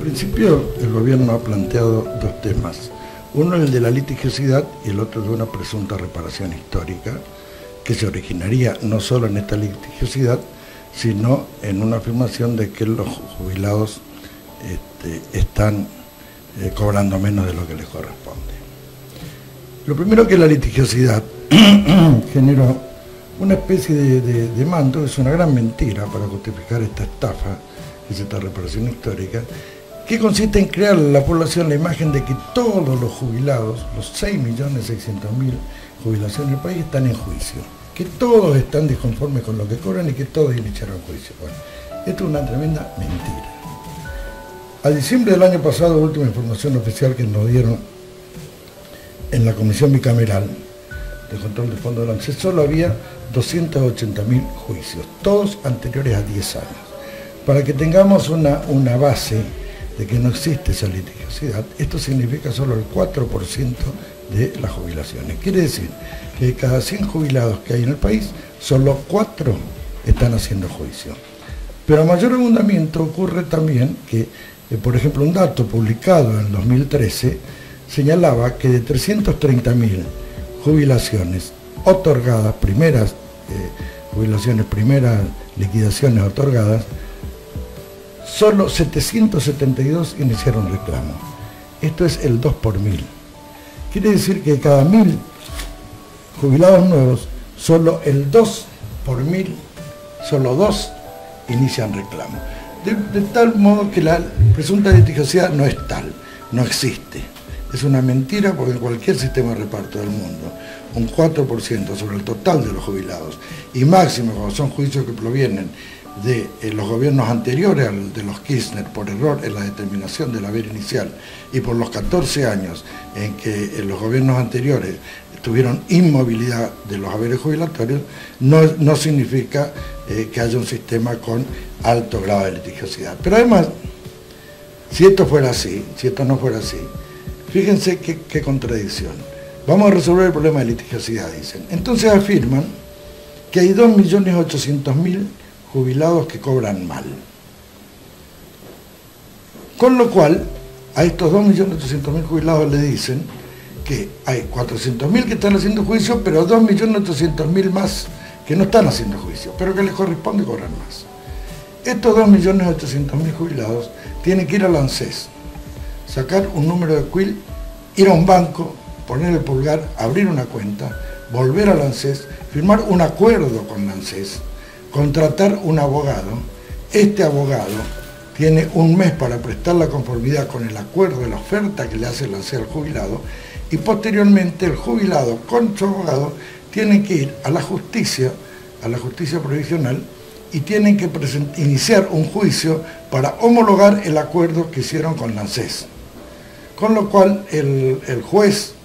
principio el gobierno ha planteado dos temas. Uno el de la litigiosidad y el otro de una presunta reparación histórica que se originaría no solo en esta litigiosidad, sino en una afirmación de que los jubilados están cobrando menos de lo que les corresponde. Lo primero que la litigiosidad generó una especie de manto, es una gran mentira para justificar esta estafa, que es esta reparación histórica, que consiste en crear a la población la imagen de que todos los jubilados, los 6.600.000 jubilaciones del país, están en juicio, que todos están disconformes con lo que cobran y que todos iniciaron juicio. Bueno, esto es una tremenda mentira. A diciembre del año pasado, última información oficial que nos dieron en la Comisión Bicameral de Control de Fondos del ANSES, solo había 280.000 juicios, todos anteriores a 10 años. Para que tengamos una base de que no existe esa litigiosidad, esto significa solo el 4% de las jubilaciones. Quiere decir que de cada 100 jubilados que hay en el país, solo 4 están haciendo juicio. Pero a mayor abundamiento ocurre también que, por ejemplo, un dato publicado en 2013 señalaba que de 330.000 jubilaciones otorgadas, primeras jubilaciones, primeras liquidaciones otorgadas, solo 772 iniciaron reclamo. Esto es el 2 por 1000. Quiere decir que de cada 1000 jubilados nuevos, solo el 2 por 1000, solo 2 inician reclamo. De tal modo que la presunta litigiosidad no es tal, no existe. Es una mentira porque en cualquier sistema de reparto del mundo, un 4% sobre el total de los jubilados, y máximo cuando son juicios que provienen de los gobiernos anteriores al de los Kirchner por error en la determinación del haber inicial y por los 14 años en que los gobiernos anteriores tuvieron inmovilidad de los haberes jubilatorios, no significa que haya un sistema con alto grado de litigiosidad. Pero además, si esto fuera así, si esto no fuera así, fíjense qué contradicción. Vamos a resolver el problema de litigiosidad, dicen. Entonces afirman que hay 2.800.000 jubilados que cobran mal. Con lo cual, a estos 2.800.000 jubilados le dicen que hay 400.000 que están haciendo juicio, pero 2.800.000 más que no están haciendo juicio, pero que les corresponde cobrar más. Estos 2.800.000 jubilados tienen que ir al ANSES, sacar un número de CUIL, ir a un banco, poner el pulgar, abrir una cuenta, volver al ANSES, firmar un acuerdo con el ANSES, contratar un abogado. Este abogado tiene un mes para prestar la conformidad con el acuerdo de la oferta que le hace el ANSES al jubilado, y posteriormente el jubilado con su abogado tiene que ir a la justicia provisional, y tienen que iniciar un juicio para homologar el acuerdo que hicieron con el ANSES. Con lo cual el juez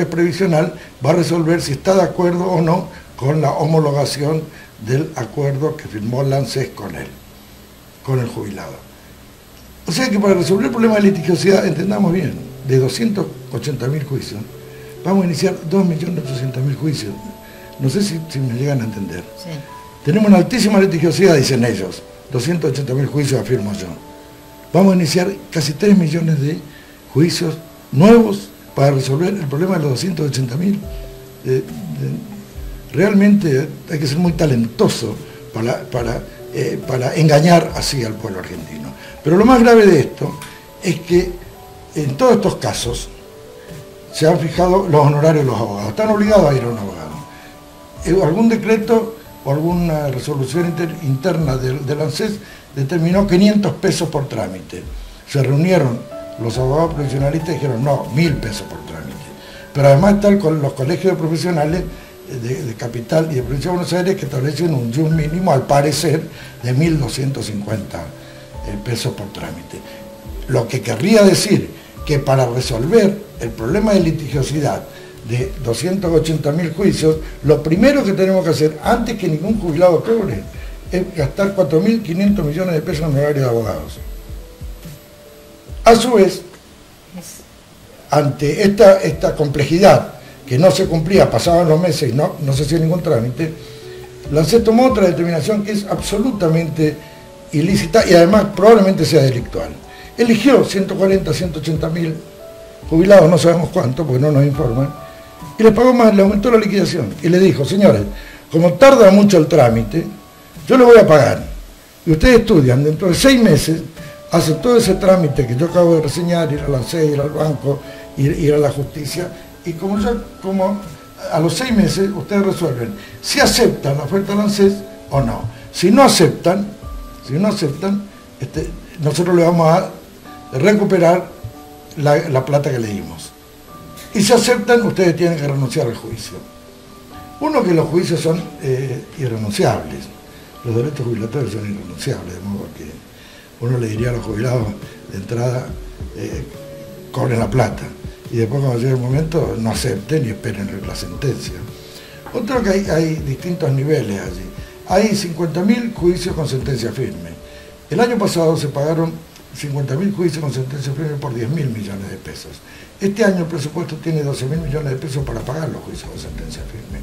previsional va a resolver si está de acuerdo o no con la homologación del acuerdo que firmó el ANSES con él, con el jubilado. O sea que para resolver el problema de litigiosidad, entendamos bien, de 280.000 juicios, vamos a iniciar 2.800.000 juicios. No sé si me llegan a entender. Sí. Tenemos una altísima litigiosidad, dicen ellos, 280.000 juicios, afirmo yo. Vamos a iniciar casi 3 millones de juicios nuevos para resolver el problema de los 280.000. Realmente hay que ser muy talentoso para engañar así al pueblo argentino. Pero lo más grave de esto es que en todos estos casos se han fijado los honorarios de los abogados. Están obligados a ir a un abogado. Algún decreto o alguna resolución interna del ANSES determinó 500 pesos por trámite. Se reunieron los abogados profesionalistas y dijeron, no, 1.000 pesos por trámite. Pero además están con los colegios de profesionales de Capital y de Provincia de Buenos Aires que establecen un mínimo, al parecer, de 1.250 pesos por trámite. Lo que querría decir que para resolver el problema de litigiosidad de 280.000 juicios, lo primero que tenemos que hacer, antes que ningún jubilado cobre, es gastar 4.500 millones de pesos en honorario de abogados. A su vez, ante esta complejidad que no se cumplía, pasaban los meses y no se hacía ningún trámite, la ANSES tomó otra determinación que es absolutamente ilícita y además probablemente sea delictual. Eligió 140, 180 mil jubilados, no sabemos cuánto, porque no nos informan, y les pagó más, le aumentó la liquidación. Y le dijo, señores, como tarda mucho el trámite, yo le voy a pagar. Y ustedes estudian, dentro de 6 meses, hacen todo ese trámite que yo acabo de reseñar, ir a la ANSES, ir al banco, ir a la justicia, y como a los 6 meses ustedes resuelven si aceptan la oferta de la ANSES o no. Si no aceptan, nosotros le vamos a recuperar la plata que le dimos. Y si aceptan, ustedes tienen que renunciar al juicio. Uno, que los juicios son irrenunciables. Los derechos jubilatorios son irrenunciables, de modo que uno le diría a los jubilados de entrada, cobren la plata. Y después, cuando llegue el momento, no acepten y esperen la sentencia. Otro, que hay distintos niveles allí. Hay 50.000 juicios con sentencia firme. El año pasado se pagaron 50.000 juicios con sentencia firme por 10.000 millones de pesos. Este año el presupuesto tiene 12.000 millones de pesos para pagar los juicios con sentencia firme.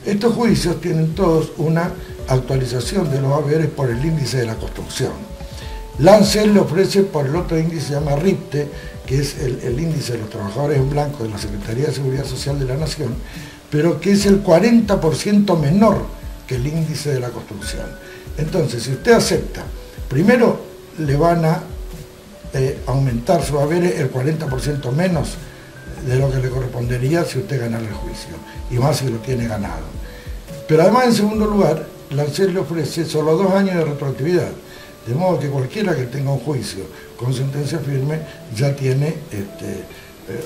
Estos juicios tienen todos una actualización de los haberes por el índice de la construcción. La ANSES le ofrece por el otro índice, se llama RIPTE, que es el índice de los trabajadores en blanco de la Secretaría de Seguridad Social de la Nación, pero que es el 40% menor que el índice de la construcción. Entonces, si usted acepta, primero le van a aumentar su haberes el 40% menos de lo que le correspondería si usted ganara el juicio, y más si lo tiene ganado. Pero además, en segundo lugar, la ANSES le ofrece solo 2 años de retroactividad, de modo que cualquiera que tenga un juicio con sentencia firme ya tiene,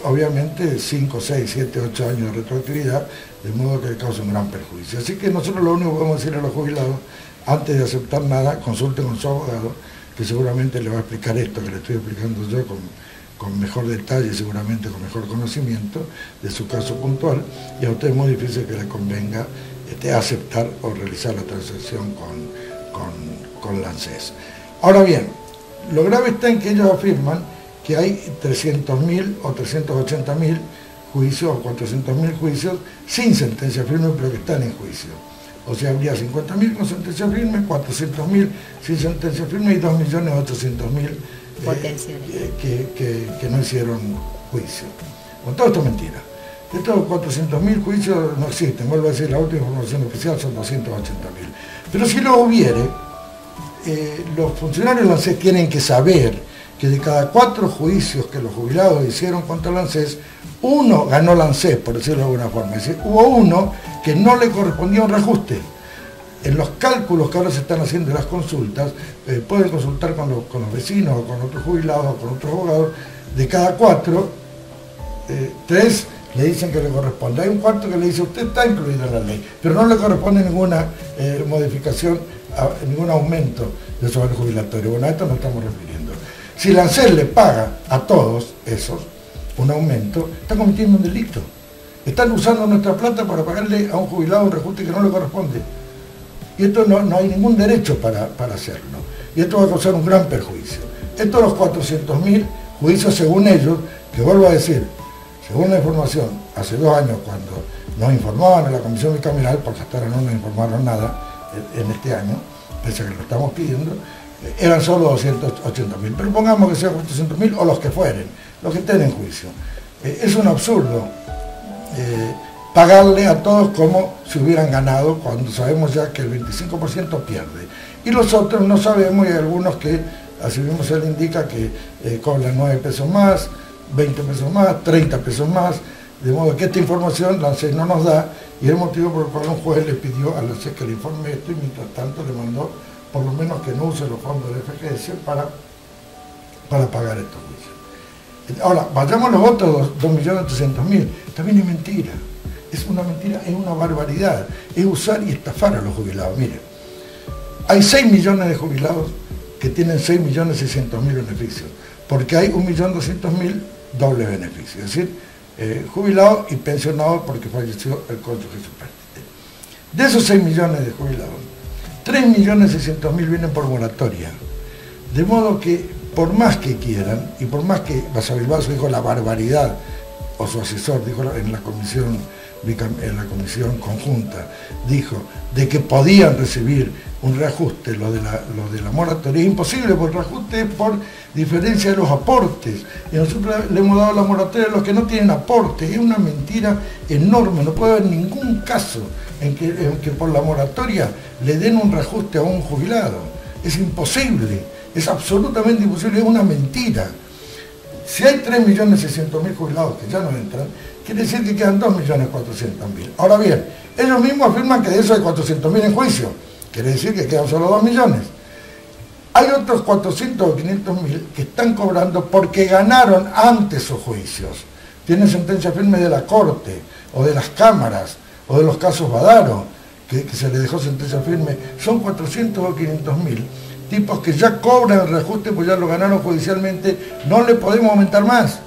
obviamente, 5, 6, 7, 8 años de retroactividad, de modo que le causa un gran perjuicio. Así que nosotros lo único que podemos decir a los jubilados, antes de aceptar nada, consulten con su abogado, que seguramente le va a explicar esto que le estoy explicando yo con mejor detalle, seguramente con mejor conocimiento de su caso puntual, y a usted es muy difícil que le convenga aceptar o realizar la transacción con la ANSES. Ahora bien, lo grave está en que ellos afirman que hay 300.000 o 380.000 juicios o 400.000 juicios sin sentencia firme, pero que están en juicio. O sea, habría 50.000 con sentencia firme, 400.000 sin sentencia firme y 2.800.000 que no hicieron juicio. Con todo esto es mentira. Estos 400.000 juicios no existen. Vuelvo a decir, la última información oficial son 280.000. Pero si lo hubiere, los funcionarios de la ANSES tienen que saber que de cada 4 juicios que los jubilados hicieron contra la ANSES, 1 ganó la ANSES, por decirlo de alguna forma. Es decir, hubo 1 que no le correspondía un reajuste. En los cálculos que ahora se están haciendo en las consultas, pueden consultar con los vecinos o con otros jubilados o con otros abogados, de cada 4, 3 le dicen que le corresponde. Hay un cuarto que le dice, usted está incluido en la ley, pero no le corresponde ninguna modificación, ningún aumento de su haber jubilatorio. Bueno, a esto nos estamos refiriendo. Si la ANSES le paga a todos esos un aumento, está cometiendo un delito. Están usando nuestra plata para pagarle a un jubilado un reajuste que no le corresponde. Y esto no hay ningún derecho para hacerlo. Y esto va a causar un gran perjuicio. Estos los 400.000 juicios, según ellos, que vuelvo a decir, según la información, hace 2 años cuando nos informaban en la comisión bicameral, porque hasta ahora no nos informaron nada en este año, pese a que lo estamos pidiendo, eran solo 280.000. Pero pongamos que sean 400.000 o los que fueren, los que estén en juicio. Es un absurdo pagarle a todos como si hubieran ganado, cuando sabemos ya que el 25% pierde. Y los otros no sabemos, y hay algunos que, así mismo se le indica, que cobran 9 pesos más, 20 pesos más, 30 pesos más, de modo que esta información la ANSES no nos da, y es el motivo por el cual un juez le pidió a la ANSES que le informe esto, y mientras tanto le mandó por lo menos que no use los fondos del FGS para pagar estos juicios. Ahora, vayamos a los otros 2.800.000, también es mentira. Es una mentira, es una barbaridad, es usar y estafar a los jubilados. Mire, hay 6 millones de jubilados que tienen 6.600.000 beneficios, porque hay 1.200.000 doble beneficio, es decir, jubilados y pensionados porque falleció el cónyuge superviviente. De esos 6 millones de jubilados, 3.600.000 vienen por moratoria, de modo que por más que quieran, y por más que Basavilbaso dijo la barbaridad, o su asesor dijo en la comisión conjunta, dijo de que podían recibir un reajuste, lo de la moratoria. Es imposible, porque el reajuste es por diferencia de los aportes. Y nosotros le hemos dado la moratoria a los que no tienen aportes. Es una mentira enorme. No puede haber ningún caso en que por la moratoria le den un reajuste a un jubilado. Es imposible, es absolutamente imposible, es una mentira. Si hay 3.600.000 jubilados que ya no entran, quiere decir que quedan 2.400.000. Ahora bien, ellos mismos afirman que de eso hay 400.000 en juicio. Quiere decir que quedan solo 2 millones. Hay otros 400 o 500.000 que están cobrando porque ganaron antes sus juicios. Tienen sentencia firme de la Corte, o de las cámaras, o de los casos Badaro, que se les dejó sentencia firme. Son 400 o 500.000 tipos que ya cobran el reajuste, pues ya lo ganaron judicialmente. No le podemos aumentar más,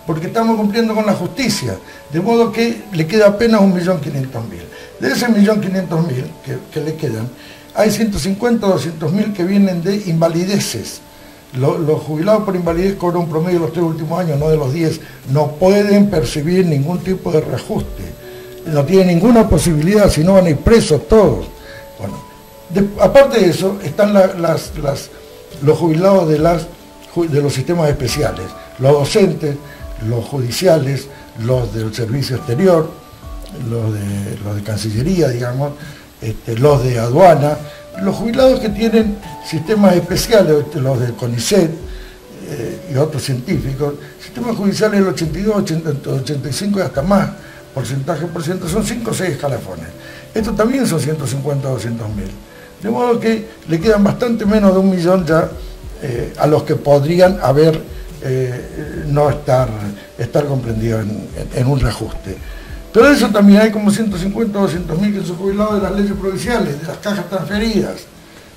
porque estamos cumpliendo con la justicia. De modo que le queda apenas 1.500.000. De ese 1.500.000 que le quedan, hay 150 o 200.000 que vienen de invalideces. Los jubilados por invalidez cobran un promedio de los 3 últimos años, no de los 10. No pueden percibir ningún tipo de reajuste. No tienen ninguna posibilidad, si no van a ir presos todos. Bueno, aparte de eso, están los jubilados de los sistemas especiales, los docentes, los judiciales, los del servicio exterior, los de Cancillería, digamos, los de aduana, los jubilados que tienen sistemas especiales, los del CONICET y otros científicos, sistemas judiciales del 82, 85 y hasta más porcentaje por ciento, son 5 o 6 escalafones. Estos también son 150 o 200.000. De modo que le quedan bastante menos de 1 millón ya a los que podrían haber no estar comprendidos en un reajuste. Pero eso también hay como 150 o 200.000 que son jubilados de las leyes provinciales, de las cajas transferidas.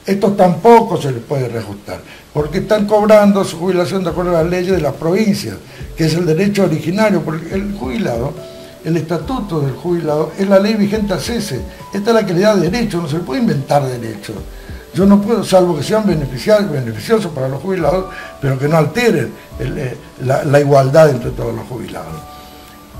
Estos tampoco se les puede reajustar, porque están cobrando su jubilación de acuerdo a las leyes de las provincias, que es el derecho originario, porque el jubilado, el estatuto del jubilado, es la ley vigente al cese. Esta es la que le da derecho, no se le puede inventar derecho. Yo no puedo, salvo que sean beneficiosos para los jubilados, pero que no alteren la igualdad entre todos los jubilados.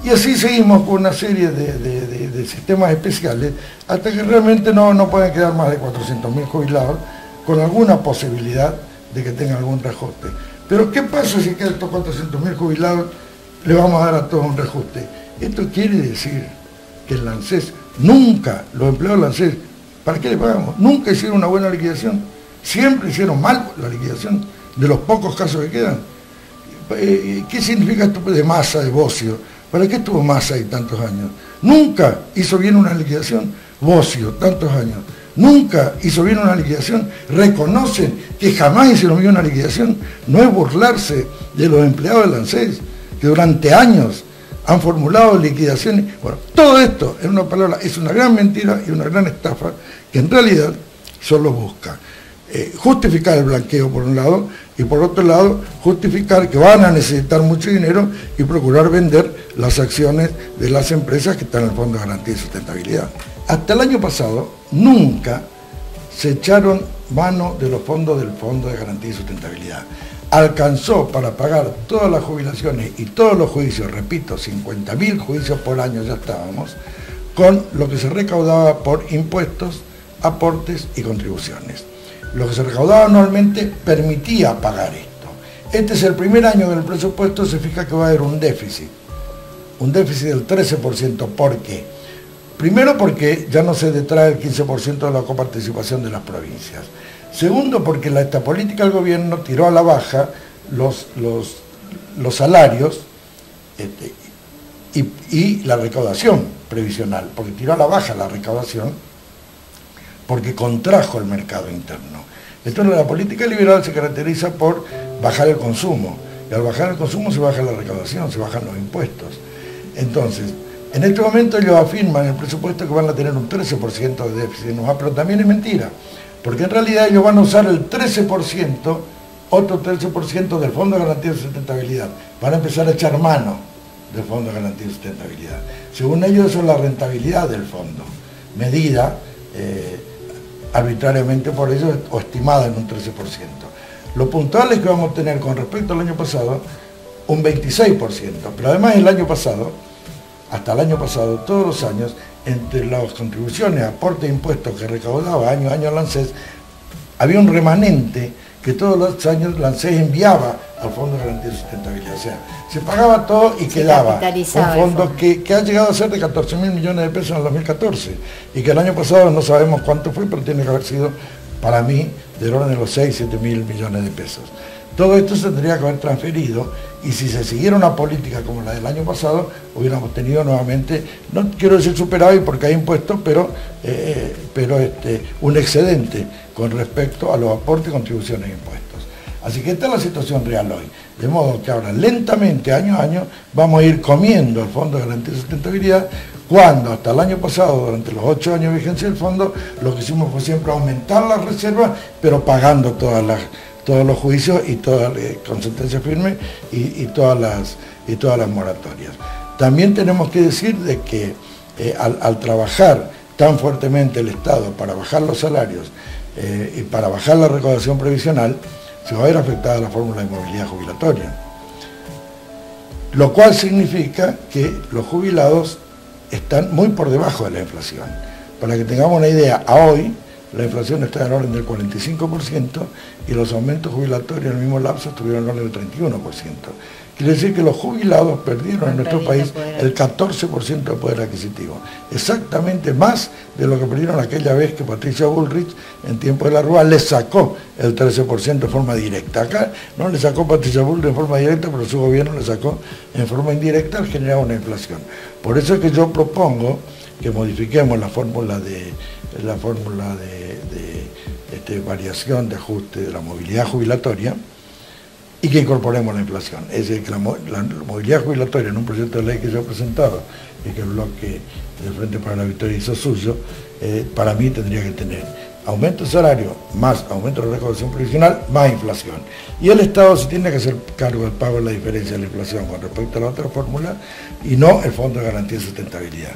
Y así seguimos con una serie de sistemas especiales, hasta que realmente no pueden quedar más de 400.000 jubilados, con alguna posibilidad de que tengan algún reajuste. Pero ¿qué pasa si a estos 400.000 jubilados le vamos a dar a todos un reajuste? Esto quiere decir que el ANSES nunca, los empleados del ANSES, ¿para qué le pagamos? Nunca hicieron una buena liquidación, siempre hicieron mal la liquidación, de los pocos casos que quedan. ¿Qué significa esto de Massa, de Bocio? ¿Para qué estuvo Massa ahí tantos años? Nunca hizo bien una liquidación. Bocio, tantos años. Nunca hizo bien una liquidación. Reconocen que jamás hicieron bien una liquidación. No es burlarse de los empleados del ANSES, que durante años han formulado liquidaciones. Bueno, todo esto, en una palabra, es una gran mentira y una gran estafa que en realidad solo busca justificar el blanqueo por un lado y por otro lado justificar que van a necesitar mucho dinero y procurar vender las acciones de las empresas que están en el Fondo de Garantía y Sustentabilidad. Hasta el año pasado nunca se echaron mano de los fondos del Fondo de Garantía y Sustentabilidad. Alcanzó para pagar todas las jubilaciones y todos los juicios, repito, 50.000 juicios por año ya estábamos, con lo que se recaudaba por impuestos, aportes y contribuciones. Lo que se recaudaba anualmente permitía pagar esto. Este es el primer año del presupuesto, se fija que va a haber un déficit del 13%. ¿Por qué? Primero porque ya no se detrae el 15% de la coparticipación de las provincias. Segundo porque esta política del gobierno tiró a la baja los salarios y la recaudación previsional, porque tiró a la baja la recaudación porque contrajo el mercado interno. Entonces la política liberal se caracteriza por bajar el consumo, y al bajar el consumo se baja la recaudación, se bajan los impuestos. Entonces, en este momento ellos afirman en el presupuesto que van a tener un 13% de déficit, pero también es mentira, porque en realidad ellos van a usar el 13%, otro 13% del Fondo de Garantía de Sustentabilidad. Van a empezar a echar mano del Fondo de Garantía de Sustentabilidad. Según ellos, eso es la rentabilidad del fondo, medida arbitrariamente por ellos o estimada en un 13%. Lo puntual es que vamos a tener con respecto al año pasado un 26%, pero además el año pasado hasta el año pasado, todos los años, entre las contribuciones, aportes e impuestos que recaudaba año a año el ANSES, había un remanente que todos los años el ANSES enviaba al Fondo de Garantía de Sustentabilidad. O sea, se pagaba todo y quedaba un fondo que ha llegado a ser de 14.000 millones de pesos en el 2014 y que el año pasado no sabemos cuánto fue, pero tiene que haber sido, para mí, del orden de los 6-7.000 millones de pesos. Todo esto se tendría que haber transferido y si se siguiera una política como la del año pasado, hubiéramos tenido nuevamente, no quiero decir superávit porque hay impuestos, pero un excedente con respecto a los aportes, contribuciones e impuestos. Así que esta es la situación real hoy. De modo que ahora, lentamente, año a año, vamos a ir comiendo el Fondo de Garantía de Sustentabilidad, cuando hasta el año pasado, durante los 8 años de vigencia del fondo, lo que hicimos fue siempre aumentar las reservas, pero pagando todos los juicios y todas con sentencias firmes y todas las moratorias. También tenemos que decir de que al trabajar tan fuertemente el Estado para bajar los salarios y para bajar la recaudación previsional, se va a ver afectada la fórmula de movilidad jubilatoria. Lo cual significa que los jubilados están muy por debajo de la inflación. Para que tengamos una idea, a hoy la inflación está en el orden del 45% y los aumentos jubilatorios en el mismo lapso estuvieron en el orden del 31%. Quiere decir que los jubilados perdieron en nuestro país el 14% de poder adquisitivo. Exactamente más de lo que perdieron aquella vez que Patricia Bullrich, en tiempo de la Rúa, les sacó el 13% de forma directa. Acá no le sacó Patricia Bullrich en forma directa, pero su gobierno le sacó en forma indirecta al generar una inflación. Por eso es que yo propongo que modifiquemos la fórmula de variación de ajuste de la movilidad jubilatoria y que incorporemos la inflación. Es decir, que la movilidad jubilatoria en un proyecto de ley que yo he presentado y que el bloque del Frente para la Victoria hizo suyo, para mí tendría que tener aumento de salario más aumento de la recaudación previsional más inflación. Y el Estado se tiene que hacer cargo del pago de la diferencia de la inflación con respecto a la otra fórmula y no el Fondo de Garantía de Sustentabilidad.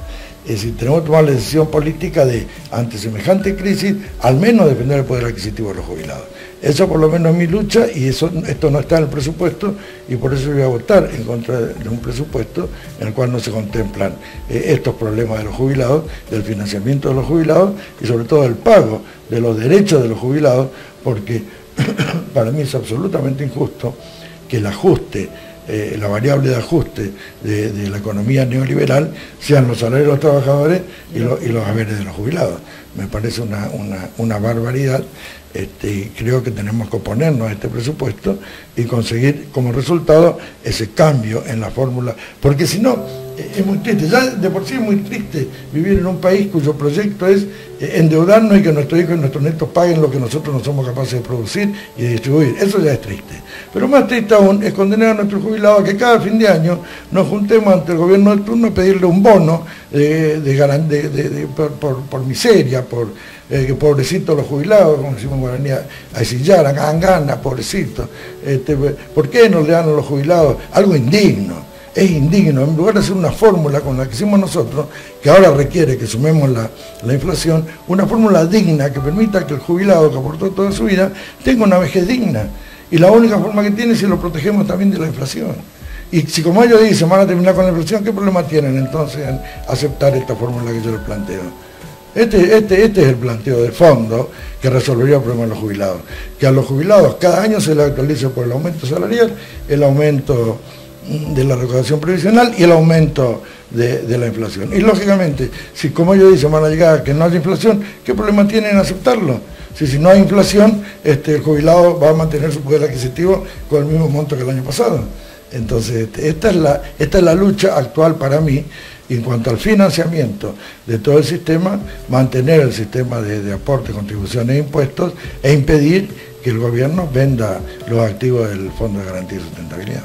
Es decir, tenemos que tomar la decisión política de, ante semejante crisis, al menos defender el poder adquisitivo de los jubilados. Eso por lo menos es mi lucha y esto no está en el presupuesto y por eso voy a votar en contra de un presupuesto en el cual no se contemplan estos problemas de los jubilados, del financiamiento de los jubilados y sobre todo del pago de los derechos de los jubilados, porque para mí es absolutamente injusto que el ajuste, la variable de ajuste de la economía neoliberal sean los salarios de los trabajadores y los haberes de los jubilados. Me parece una barbaridad. Creo que tenemos que oponernos a este presupuesto y conseguir como resultado ese cambio en la fórmula, porque si no, es muy triste, ya de por sí es muy triste vivir en un país cuyo proyecto es endeudarnos y que nuestros hijos y nuestros nietos paguen lo que nosotros no somos capaces de producir y de distribuir. Eso ya es triste. Pero más triste aún es condenar a nuestros jubilados a que cada fin de año nos juntemos ante el gobierno del turno a pedirle un bono por miseria, que pobrecitos los jubilados, como decimos en guaraní, a Sillaran, Angana, pobrecitos. ¿Por qué no le dan a los jubilados algo indigno? Es indigno, en lugar de hacer una fórmula con la que hicimos nosotros, que ahora requiere que sumemos la inflación, una fórmula digna que permita que el jubilado que aportó toda su vida tenga una vejez digna. Y la única forma que tiene es si lo protegemos también de la inflación. Y si como ellos dicen van a terminar con la inflación, ¿qué problema tienen entonces en aceptar esta fórmula que yo les planteo? Este es el planteo de fondo que resolvería el problema de los jubilados. Que a los jubilados cada año se les actualice por el aumento salarial, el aumento de la recaudación previsional y el aumento de la inflación. Y lógicamente, si como ellos dicen van a llegar a que no haya inflación, ¿qué problema tienen en aceptarlo? Si no hay inflación, el jubilado va a mantener su poder adquisitivo con el mismo monto que el año pasado. Entonces, esta es la lucha actual para mí en cuanto al financiamiento de todo el sistema, mantener el sistema de aportes, contribuciones e impuestos e impedir que el gobierno venda los activos del Fondo de Garantía de Sustentabilidad.